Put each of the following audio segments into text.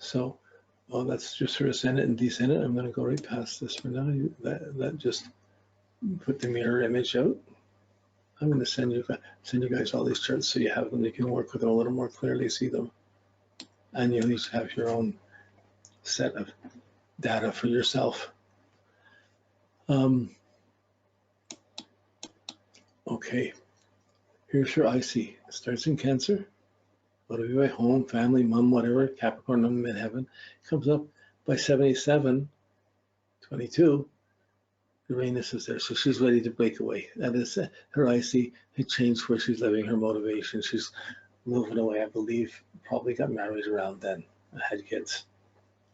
So, well, that's just her ascendant and descendant. I'm going to go right past this for now. That just put the mirror image out. I'm going to send you guys all these charts so you have them. You can work with them a little more clearly, see them, and you at least have your own set of data for yourself. Okay, here's your IC. It starts in Cancer. Motivated by home, family, mom, whatever. Capricorn on midheaven. Comes up by 77, 22. Uranus is there, so she's ready to break away. That is her IC. It changed where she's living, her motivation. She's moving away, I believe. Probably got married around then. Had kids.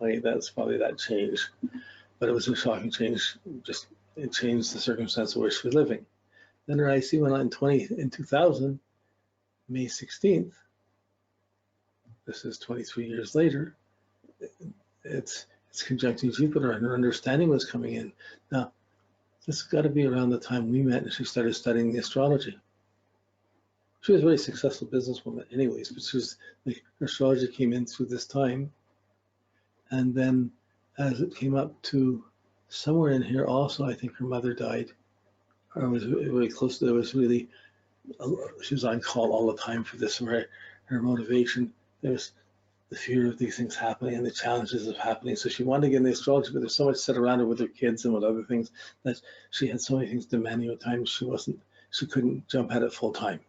Like, that's probably that change. But it was a shocking change. Just it changed the circumstance of where she was living. Then her IC went on in 2000, May 16th. This is 23 years later. It's conjuncting Jupiter, and her understanding was coming in. Now, this has got to be around the time we met and she started studying the astrology. She was a very successful businesswoman anyways, but her astrology came in through this time. And then as it came up to somewhere in here also, I think her mother died, or was very close to, there was really, she was on call all the time for this, her motivation. There was the fear of these things happening and the challenges of happening. So she wanted to get in the astrology, but there's so much set around her with her kids and with other things that she had so many things demanding at times she couldn't jump at it full time.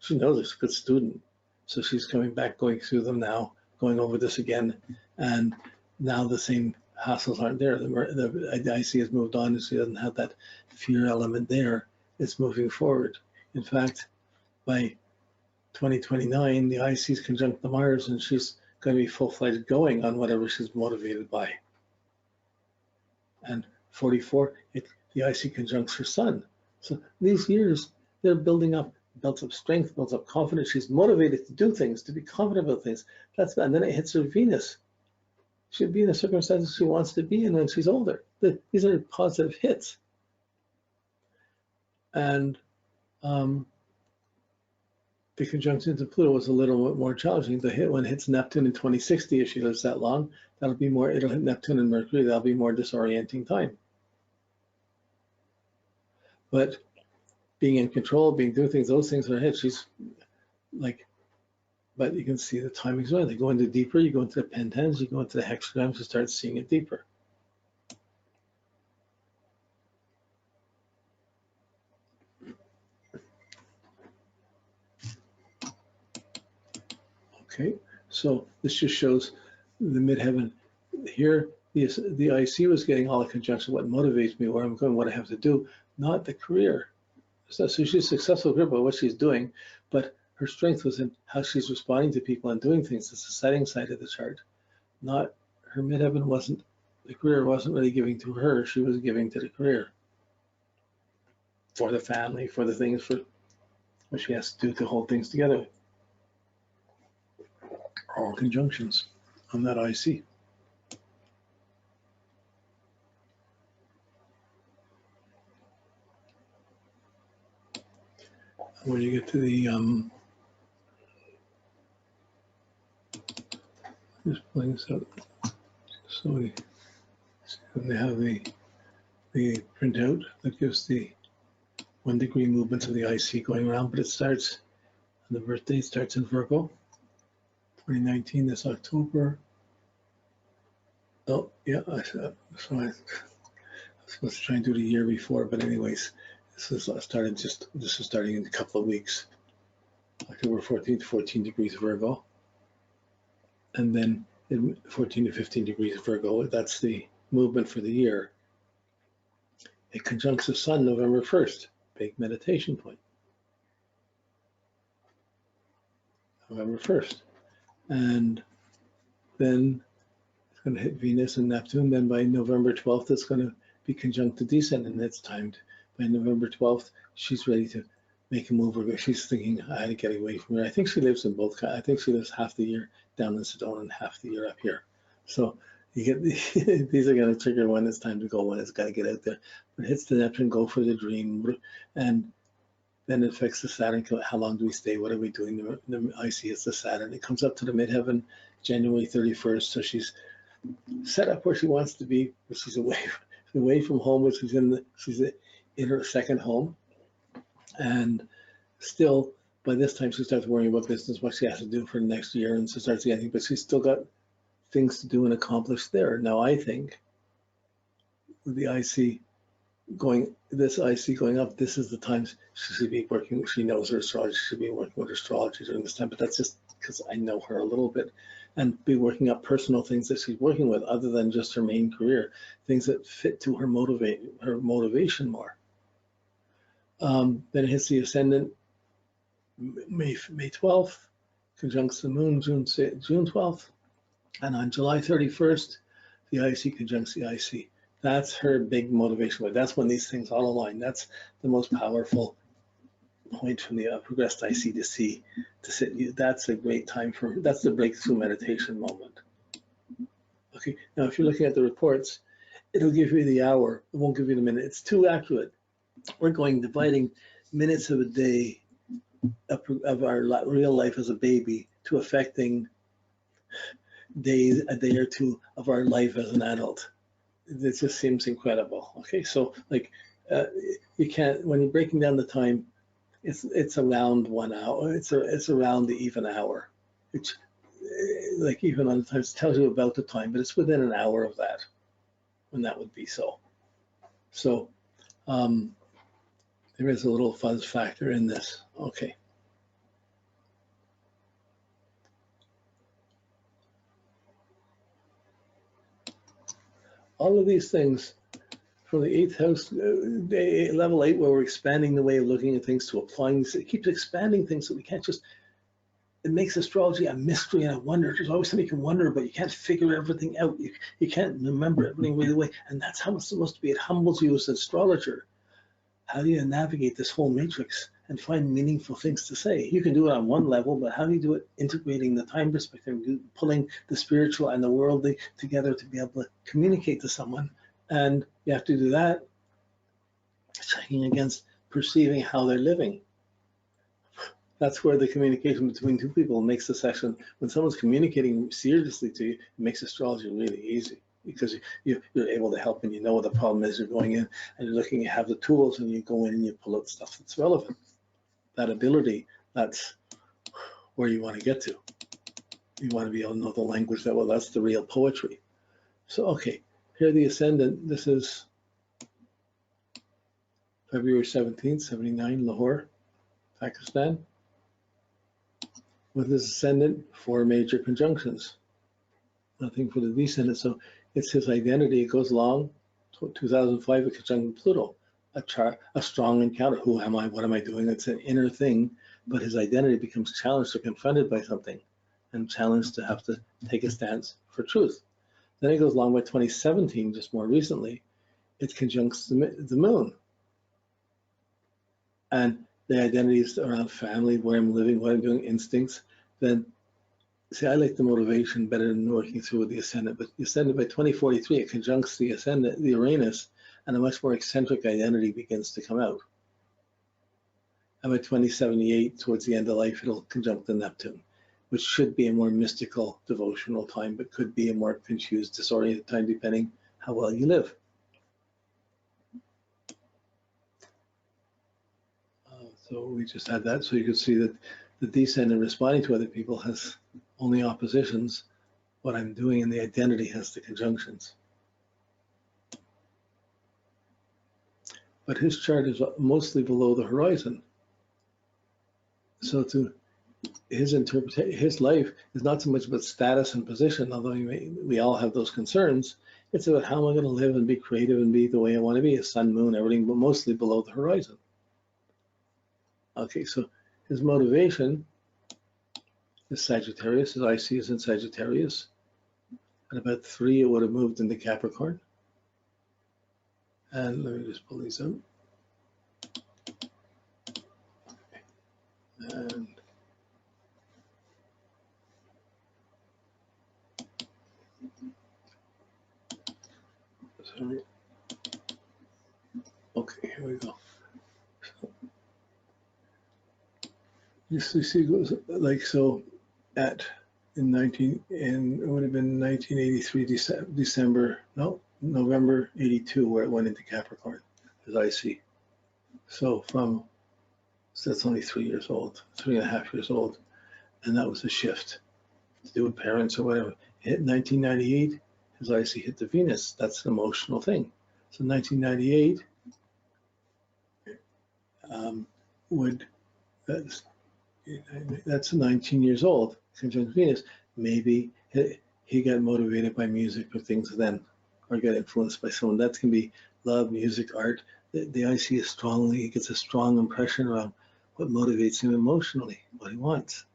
She knows she's a good student. So she's coming back, going through them now, going over this again. And now the same hassles aren't there. The IC has moved on and she doesn't have that fear element there. It's moving forward. In fact, by 2029, the IC is conjunct the Mars, and she's going to be full-fledged going on whatever she's motivated by. And 44, the IC conjuncts her Sun. So these years, they're built up strength, builds up confidence. She's motivated to do things, to be confident about things. And then it hits her Venus. She'll be in the circumstances she wants to be in when she's older. These are positive hits. And the conjunction to Pluto was a little bit more challenging. The hit one hits Neptune in 2060, if she lives that long, it'll hit Neptune and Mercury, that'll be more disorienting time. But being in control, doing things, those things are hit. She's like, but you can see the timing's right. They go into deeper, you go into the pentens, you go into the hexagrams, you start seeing it deeper. Okay, so this just shows the midheaven. Here, the IC was getting all the conjunction, what motivates me, where I'm going, what I have to do, not the career. So she's a successful career by what she's doing, but her strength was in how she's responding to people and doing things. It's the setting side of the chart. Not her midheaven wasn't, the career wasn't really giving to her, she was giving to the career. For the family, for the things, for what she has to do to hold things together. All conjunctions on that IC. When you get to the just pulling this up, so they have the printout that gives the 1 degree movements of the IC going around, but it starts, the birth date starts in Virgo. 2019, this October. Oh, yeah, I was supposed to try and do the year before, but anyways, this is starting in a couple of weeks. October 14th, 14 degrees Virgo. And then 14 to 15 degrees Virgo, that's the movement for the year. It conjuncts the Sun November 1st, big meditation point. November 1st. And then it's going to hit Venus and Neptune. Then by November 12th, it's going to be conjunct to descent, and it's timed. By November 12th, she's ready to make a move. She's thinking, I had to get away from here. I think she lives in both. I think she lives half the year down in Sedona and half the year up here. So you get these are going to trigger when it's time to go, when it's got to get out there. But it hits the Neptune, go for the dream. And Then it affects the Saturn. How long do we stay? What are we doing? The IC is the Saturn. It comes up to the midheaven January 31st. So she's set up where she wants to be, but she's away from home, which she's in her second home. And still, by this time, she starts worrying about business, what she has to do for the next year, and she starts getting, but she's still got things to do and accomplish there. Now, I think the IC going up, this is the time she should be working. She knows her astrology. She should be working with astrology during this time, but that's just because I know her a little bit, and be working up personal things that she's working with other than just her main career, things that fit to her motivation more. Then it hits the ascendant May 12th, conjuncts the moon June 12th, and on July 31st, the IC conjuncts the IC. That's her big motivation. That's when these things all align. That's the most powerful point from the progressed IC to see. That's a great time for, that's the breakthrough meditation moment. Okay, now if you're looking at the reports, it'll give you the hour. It won't give you the minute. It's too accurate. We're dividing minutes of a day of our real life as a baby to affecting a day or two of our life as an adult. It just seems incredible. Okay, so like you can't, when you're breaking down the time, it's around 1 hour. It's around the even hour, which like even on the time it tells you about the time, but it's within an hour of that when that would be so. So there is a little fuzz factor in this. Okay. All of these things from the 8th house, level 8, where we're expanding the way of looking at things to applying, it keeps expanding things so we can't just, it makes astrology a mystery and a wonder. There's always something you can wonder, but you can't figure everything out. You can't remember everything right away. And that's how it's supposed to be. It humbles you as an astrologer. How do you navigate this whole matrix and find meaningful things to say? You can do it on one level, but how do you do it integrating the time perspective, pulling the spiritual and the worldly together to be able to communicate to someone? And you have to do that checking against perceiving how they're living. That's where the communication between two people makes the session. When someone's communicating seriously to you, it makes astrology really easy, because you're able to help and you know what the problem is. You're going in and you're looking, you have the tools, and you go in and you pull out stuff that's relevant. That ability, that's where you want to get to. You want to be able to know the language that, well, that's the real poetry. So, okay, here the ascendant, this is February 17th, 79, Lahore, Pakistan. With his ascendant, 4 major conjunctions. Nothing for the descendant, so it's his identity. It goes along. 2005, a conjunct Pluto, a strong encounter. Who am I? What am I doing? It's an inner thing, but his identity becomes challenged or confronted by something, and challenged to have to take a stance for truth. Then it goes along by 2017, just more recently, it conjuncts the moon. And the identities around family, where I'm living, what I'm doing, instincts. Then, see, I like the motivation better than working through with the ascendant. But the ascendant by 2043, it conjuncts the ascendant, the Uranus, and a much more eccentric identity begins to come out. And by 2078, towards the end of life, it'll conjunct the Neptune, which should be a more mystical, devotional time, but could be a more confused, disoriented time, depending how well you live. So we just had that, so you can see that the descendant responding to other people has only oppositions. What I'm doing in the identity has the conjunctions. But his chart is mostly below the horizon. So to his interpretation, his life is not so much about status and position, although we all have those concerns. It's about how am I going to live and be creative and be the way I want to be, a sun, moon, everything, but mostly below the horizon. Okay, so his motivation is Sagittarius. His IC is in Sagittarius. At about 3, it would have moved into Capricorn. And let me just pull these out. And sorry. Okay, here we go. You see, it goes like so. At in 19 in it would have been 1983 December, no, November 82, where it went into Capricorn as I see. So that's only 3 years old, 3.5 years old, and that was a shift to do with parents or whatever. It hit 1998, his IC hit the Venus. That's an emotional thing. So 1998 would that's 19 years old. Conjunct Venus. Maybe he got motivated by music or things then, or got influenced by someone. That can be love, music, art. The IC is strongly, he gets a strong impression around what motivates him emotionally, what he wants.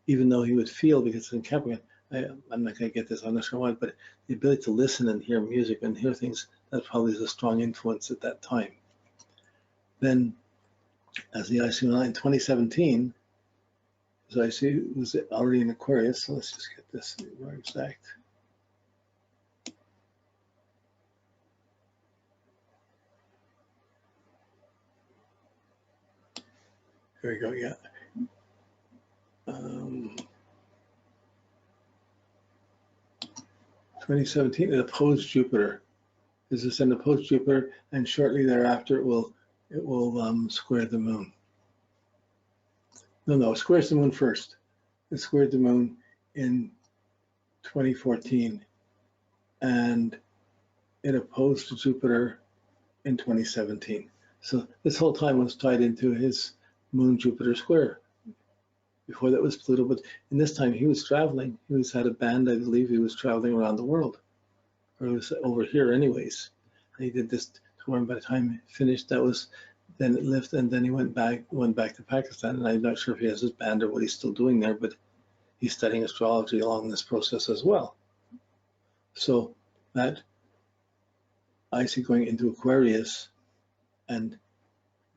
Even though he would feel, because in Capricorn, I'm not going to get this, I'm not sure why, but the ability to listen and hear music and hear things, that probably is a strong influence at that time. Then, as the IC went on in 2017, as IC was already in Aquarius, so let's just get this more exact. Here we go, yeah. 2017, it opposed Jupiter. This is an opposed Jupiter, and shortly thereafter it will square the moon. No, it squares the moon first. It squared the moon in 2014, and it opposed Jupiter in 2017. So this whole time was tied into his moon-Jupiter square. Before that was Pluto, but in this time he was traveling. He had a band, I believe. He was traveling around the world, or it was over here, anyways. And he did this tour, and by the time he finished, then it lifted, and then he went back to Pakistan. And I'm not sure if he has his band or what he's still doing there, but he's studying astrology along this process as well. So that I see going into Aquarius and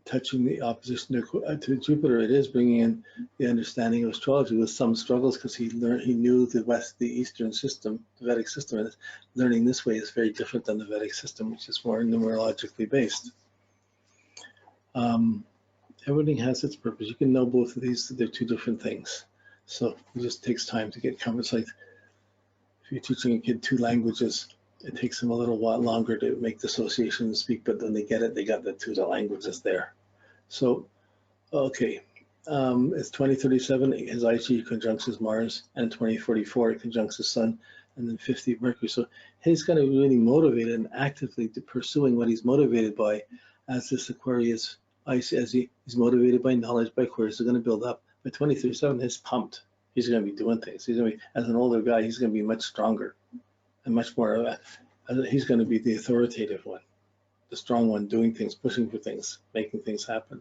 touching the opposition to Jupiter, it is bringing in the understanding of astrology with some struggles, because he knew the Eastern system, the Vedic system, and learning this way is very different than the Vedic system, which is more numerologically based. Everything has its purpose. You can know both of these, they're two different things. So it just takes time to get comfortable. It's like if you're teaching a kid 2 languages, it takes them a little while longer to make the association and speak, but when they get it, they got the 2 languages there. So, okay, it's 2037, his IG conjuncts his Mars, and 2044 it conjuncts his Sun, and then 50 Mercury. So he's going to be really motivated and actively pursuing what he's motivated by, as this Aquarius, as he's motivated by knowledge, by Aquarius, is going to build up. By 2037, he's pumped. He's going to be doing things. He's going to be, as an older guy, he's going to be much stronger and much more, he's going to be the authoritative one, the strong one, doing things, pushing for things, making things happen.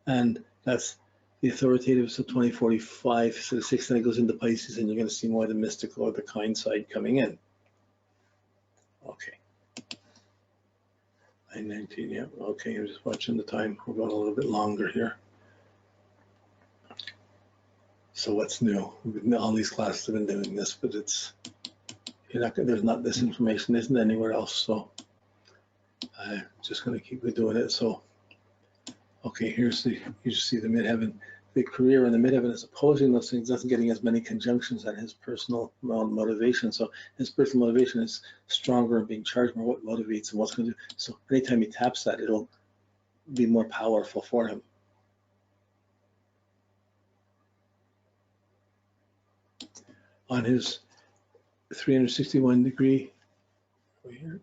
And that's the authoritative, so 2045, so the 6th, then it goes into Pisces, and you're going to see more of the mystical or the kind side coming in. Okay. 9:19, yeah, okay, I'm just watching the time. We're going a little bit longer here. So what's new? All these classes have been doing this, but it's, there's not this information isn't anywhere else, so I'm just going to keep doing it. So, okay, you see the midheaven. The career in the midheaven is opposing those things, doesn't getting as many conjunctions as his personal motivation. So his personal motivation is stronger and being charged more, what motivates him, what's going to do. So anytime he taps that, it'll be more powerful for him. On his 361 degree, over here,